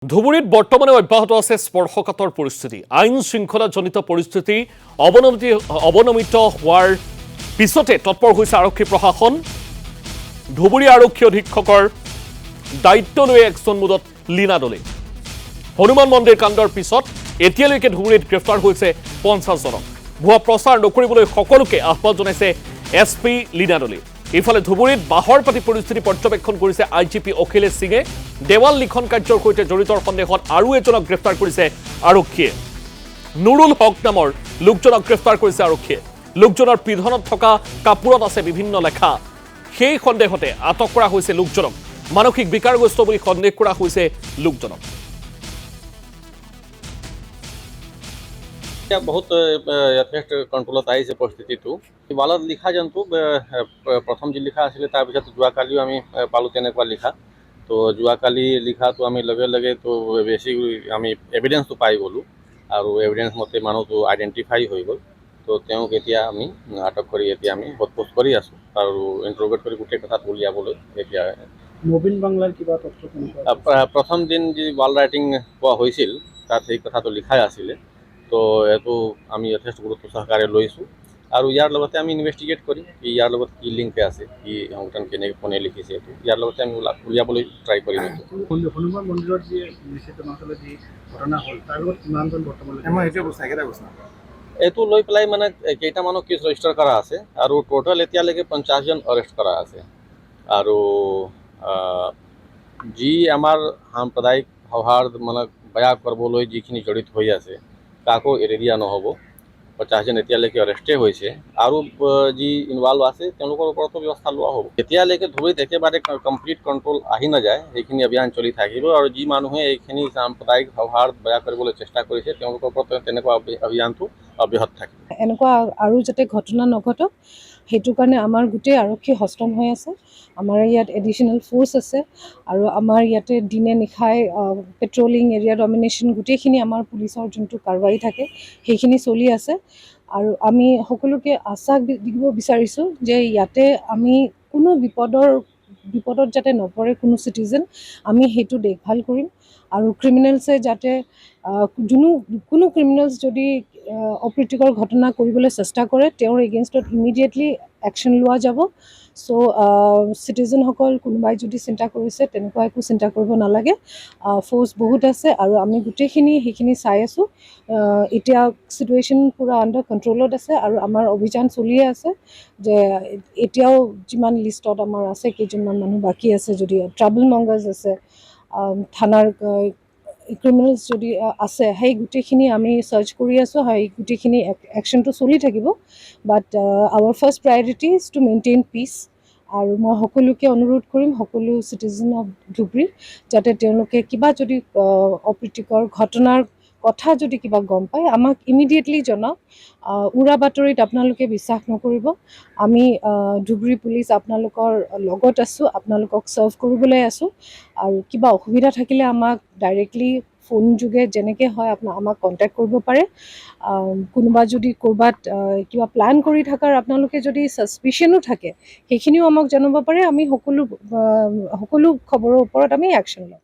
ধুবুৰীত বৰ্তমানে অব্যাহত আছে স্পৰ্শকাতৰ পৰিস্থিতি। আইন শৃংখলাজনিত পৰিস্থিতি অৱনমিত হোৱাৰ পিছতে তৎপৰ হৈছে আৰক্ষী প্ৰশাসন। ধুবুৰী আৰক্ষী অধীক্ষকৰ দায়িত্ব লৈ একশ্যন মোডত লীনা দলে। হনুমান মন্দিৰ কাণ্ডৰ পিছত এতিয়ালৈকে ধুবুৰীত গ্ৰেপ্তাৰ হৈছে 50 জনক। ভুৱা প্ৰচাৰ নকৰিবলৈ সকলোকে আহ্বান জনাইছে SP লীনা দলে। ইফালে ধুবুৰীত বাহৰ পাতি পৰিস্থিতি পৰ্যবেক্ষণ কৰিছে IGP অখিলেশ সিঙে। দেৱাল লিখন কাৰ্যৰ সৈতে জড়িত সন্দেহত আৰু এজনক গ্ৰেপ্তাৰ কৰিছে আৰক্ষীয়ে। নুৰুল হক নামৰ লোকজনক গ্ৰেপ্তাৰ কৰিছে আৰক্ষীয়ে। লোকজনৰ পিধনত থকা কাপোৰত আছে বিভিন্ন লেখা। সেই সন্দেহতে আটক কৰা হৈছে লোকজনক। মানসিক বিকাৰগ্ৰস্ত বুলি সন্দেহ কৰা হৈছে লোকজনক। बहुत यथेष्ट कंट्रोलत आइছে পৰিস্থিতিটো। ৱালত লিখা জন্তু প্ৰথম যি লিখা আছিল তাৰ পিছত যোৱাকালিও আমি পালো তেনেকুৱা লিখা। তো যোৱাকালি লিখাটো আমি লগে লগে তো বেছি আমি এভিডেন্সটো পাই গ'লো আৰু এভিডেন্স মতে মানুহটো আইডেন্টিফাই হৈ গ'ল। তো তেওঁক এতিয়া আমি আটক কৰি এতিয়া আমি সোধপোছ কৰি আছোঁ আৰু ইণ্টাৰোগেট কৰি গোটেই কথাটো উলিয়াবলৈ এতিয়া নবীন বাংলাৰ কিবা তথ্য কেনেকুৱা প্ৰথম দিন যি ৱাল ৰাইটিং পোৱা হৈছিল তাত সেই কথাটো লিখাই আছিলে। তো এইটো আমি যথেষ্ট গুৰুত্ব সহকাৰে লৈছোঁ আৰু ইয়াৰ লগতে আমি ইনভেষ্টিগেট কৰিম ইয়াৰ লগত কি লিংক আছে কি সংগঠন কেনেকৈ কোনে লিখিছে এইটো ইয়াৰ লগতে আমি উলিয়াবলৈ ট্ৰাই কৰিম। হনুমান মন্দিৰত যি নিষিদ্ধ অঞ্চলত যি ঘটনা হ'ল তাৰ লগত কিমানজন বৰ্তমানলৈকে এইটো লৈ পেলাই মানে কেইটামানক কেছ ৰেজিষ্টাৰ কৰা আছে আৰু টোটেল এতিয়ালৈকে 50 জন এৰেষ্ট কৰা আছে। আৰু যি আমাৰ সাম্প্ৰদায়িক সৌহাৰ্দ মানে বেয়া কৰিবলৈ যিখিনি জড়িত হৈ আছে কাকো এৰি দিয়া নহ'ব। 50 জন এতিয়ালৈকে এৰেষ্টে হৈছে আৰু যি ইনভলভ আছে তেওঁলোকৰ ওপৰতো ব্যৱস্থা লোৱা হ'ব। এতিয়ালৈকে ধুবুৰীত একেবাৰে কমপ্লিট কণ্ট্ৰল আহি নাযায়, সেইখিনি অভিযান চলি থাকিব আৰু যি মানুহে এইখিনি সাম্প্ৰদায়িক সৌহাৰ্দ বেয়া কৰিবলৈ চেষ্টা কৰিছে তেওঁলোকৰ ওপৰত তেনেকুৱা অভিযানটো অব্যাহত থাকিব। এনেকুৱা আৰু যাতে ঘটনা নঘটক সেইটো কাৰণে আমাৰ গোটেই আৰক্ষী সষ্টম হৈ আছে। আমাৰ ইয়াত এডিশ্যনেল ফ'ৰ্চ আছে আৰু আমাৰ ইয়াতে দিনে নিশাই পেট্ৰলিং এৰিয়া ডমিনেশ্যন গোটেইখিনি আমাৰ পুলিচৰ যোনটো কাৰবাৰী থাকে সেইখিনি চলি আছে। আৰু আমি সকলোকে আশ্বাস দিব বিচাৰিছোঁ যে ইয়াতে আমি কোনো বিপদত যাতে নপৰে কোনো চিটিজেন, আমি সেইটো দেখভাল কৰিম। আৰু ক্ৰিমিনেলছে যাতে কোনো ক্ৰিমিনেলছ যদি অপ্ৰীতিকৰ ঘটনা কৰিবলৈ চেষ্টা কৰে তেওঁৰ এগেইনষ্টত ইমিডিয়েটলি একশ্যন লোৱা যাব। চ' চিটিজেনসকল কোনোবাই যদি চিন্তা কৰিছে তেনেকুৱা একো চিন্তা কৰিব নালাগে। ফ'ৰ্চ বহুত আছে আৰু আমি গোটেইখিনি সেইখিনি চাই আছোঁ। এতিয়া চিটুৱেশ্যন পূৰা আণ্ডাৰ কণ্ট্ৰলত আছে আৰু আমাৰ অভিযান চলিয়ে আছে যে এতিয়াও যিমান লিষ্টত আমাৰ আছে কেইজনমান মানুহ বাকী আছে, যদি ট্ৰাবল মংগাৰ্ছ আছে থানাৰ ক্ৰিমিনেলছ যদি আছে সেই গোটেইখিনি আমি চাৰ্চ কৰি আছোঁ। সেই গোটেইখিনি একশ্যনটো চলি থাকিব। But our first priority is to maintain peace. আৰু মই সকলোকে অনুৰোধ কৰিম সকলো চিটিজেন অফ ধুবুৰী যাতে তেওঁলোকে কিবা যদি অপ্ৰীতিকৰ ঘটনাৰ কথা যদি কিবা গম পায় আমাক ইমিডিয়েটলি জনাওক। উৰা বাতৰিত আপোনালোকে বিশ্বাস নকৰিব। আমি ধুবুৰী পুলিচ আপোনালোকৰ লগত আছোঁ, আপোনালোকক ছাৰ্ভ কৰিবলৈ আছোঁ। আৰু কিবা অসুবিধা থাকিলে আমাক ডাইৰেক্টলি ফোন যোগে যেনেকৈ হয় আমাক কণ্টেক্ট কৰিব পাৰে। কোনোবা যদি ক'ৰবাত কিবা প্লান কৰি থকাৰ আপোনালোকে যদি ছাছপিশ্যনো থাকে সেইখিনিও আমাক জনাব পাৰে। আমি সকলো খবৰৰ ওপৰত আমি একশ্যন ল'ম।